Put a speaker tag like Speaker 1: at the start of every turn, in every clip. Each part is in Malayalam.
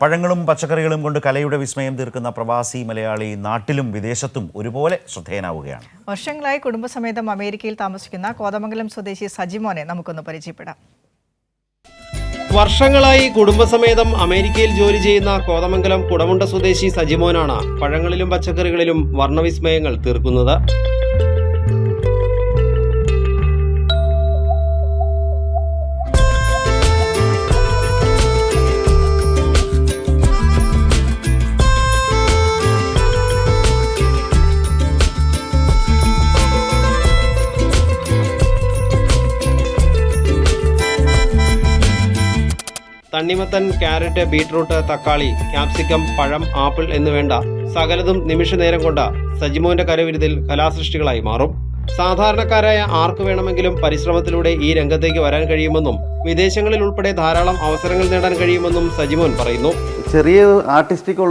Speaker 1: പഴങ്ങളും പച്ചക്കറികളും കൊണ്ട് കലയുടെ വിസ്മയം തീർക്കുന്ന പ്രവാസി മലയാളി നാട്ടിലും വിദേശത്തും ഒരുപോലെ ശ്രദ്ധേയനാവുകയാണ്.
Speaker 2: വർഷങ്ങളായി കുടുംബസമേതം അമേരിക്കയിൽ താമസിക്കുന്ന കോതമംഗലം സ്വദേശി സജിമോനെ നമുക്കൊന്ന് പരിചയപ്പെടാം.
Speaker 3: വർഷങ്ങളായി കുടുംബസമേതം അമേരിക്കയിൽ ജോലി ചെയ്യുന്ന കോതമംഗലം കുടമുണ്ട സ്വദേശി സജിമോനാണ് പഴങ്ങളിലും പച്ചക്കറികളിലും വർണ്ണവിസ്മയങ്ങൾ തീർക്കുന്നത്. തണ്ണിമത്തൻ, ക്യാരറ്റ്, ബീട്രൂട്ട്, തക്കാളി, ക്യാപ്സിക്കം, പഴം, ആപ്പിൾ എന്നുവേണ്ട സകലതും നിമിഷനേരം കൊണ്ട് സജിമോന്റെ കരവിരുതിൽ കലാസൃഷ്ടികളായി മാറും. സാധാരണക്കാരായ ആർക്ക് വേണമെങ്കിലും പരിശ്രമത്തിലൂടെ ഈ രംഗത്തേക്ക് വരാൻ കഴിയുമെന്നും വിദേശങ്ങളിൽ ഉൾപ്പെടെ ധാരാളം അവസരങ്ങൾ നേടാൻ കഴിയുമെന്നും സജിമോൻ പറയുന്നു.
Speaker 4: ചെറിയ ആർട്ടിസ്റ്റിക്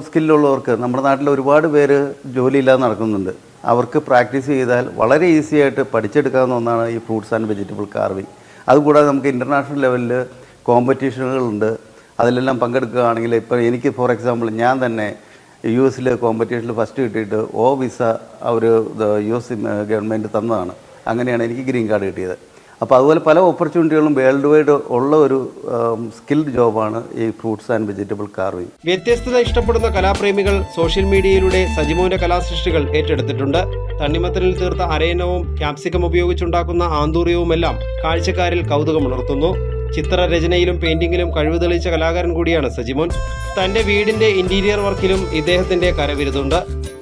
Speaker 4: സ്കില്ലുള്ളവർക്ക് നമ്മുടെ നാട്ടിൽ ഒരുപാട് പേര് ജോലിയില്ലാതെ നടക്കുന്നുണ്ട്. അവർക്ക് പ്രാക്ടീസ് ചെയ്താൽ വളരെ ഈസി ആയിട്ട് പഠിച്ചെടുക്കാവുന്ന ഒന്നാണ് ഈ ഫ്രൂട്ട്സ് ആൻഡ് വെജിറ്റബിൾ കാർവിംഗ്. അതുകൂടാതെ നമുക്ക് ഇൻ്റർനാഷണൽ ലെവലിൽ കോമ്പറ്റീഷനുകളുണ്ട്. അതിലെല്ലാം പങ്കെടുക്കുകയാണെങ്കിൽ ഇപ്പോൾ എനിക്ക് ഫോർ എക്സാമ്പിൾ ഞാൻ തന്നെ US കോമ്പറ്റീഷനിൽ ഫസ്റ്റ് കിട്ടിയിട്ട് വിസ അവർ US ഗവൺമെൻറ് തന്നതാണ്. അങ്ങനെയാണ് എനിക്ക് ഗ്രീൻ കാർഡ് കിട്ടിയത്. അപ്പോൾ അതുപോലെ പല ഓപ്പർച്യൂണിറ്റികളും വേൾഡ് വൈഡ് ഉള്ള ഒരു സ്കിൽഡ് ജോബാണ് ഈ ഫ്രൂട്ട്സ് ആൻഡ് വെജിറ്റബിൾ കാർവിംഗ്.
Speaker 3: വ്യത്യസ്തത ഇഷ്ടപ്പെടുന്ന കലാപ്രേമികൾ സോഷ്യൽ മീഡിയയിലൂടെ സജിമോന്റെ കലാസൃഷ്ടികൾ ഏറ്റെടുത്തിട്ടുണ്ട്. തണ്ണിമത്തനിൽ തീർത്ത അരയന്നവും ക്യാപ്സിക്കം ഉപയോഗിച്ചുണ്ടാക്കുന്ന ആന്തൂറിയവുമെല്ലാം കാഴ്ചക്കാരിൽ കൗതുകമുണർത്തുന്നു. ചിത്രരചനയിലും പെയിന്റിങ്ങിലും കഴിവ് തെളിയിച്ച കലാകാരൻ കൂടിയാണ് സജിമോൻ. തന്റെ വീടിന്റെ ഇന്റീരിയർ വർക്കിലും ഇദ്ദേഹത്തിന്റെ കരവിരുതുണ്ട്.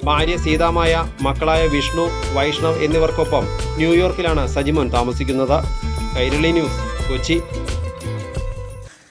Speaker 3: ഭാര്യ സീതാമായ, മക്കളായ വിഷ്ണു, വൈഷ്ണവ് എന്നിവർക്കൊപ്പം ന്യൂയോർക്കിലാണ് സജിമോൻ താമസിക്കുന്നത്. കൈരളി ന്യൂസ്, കൊച്ചി.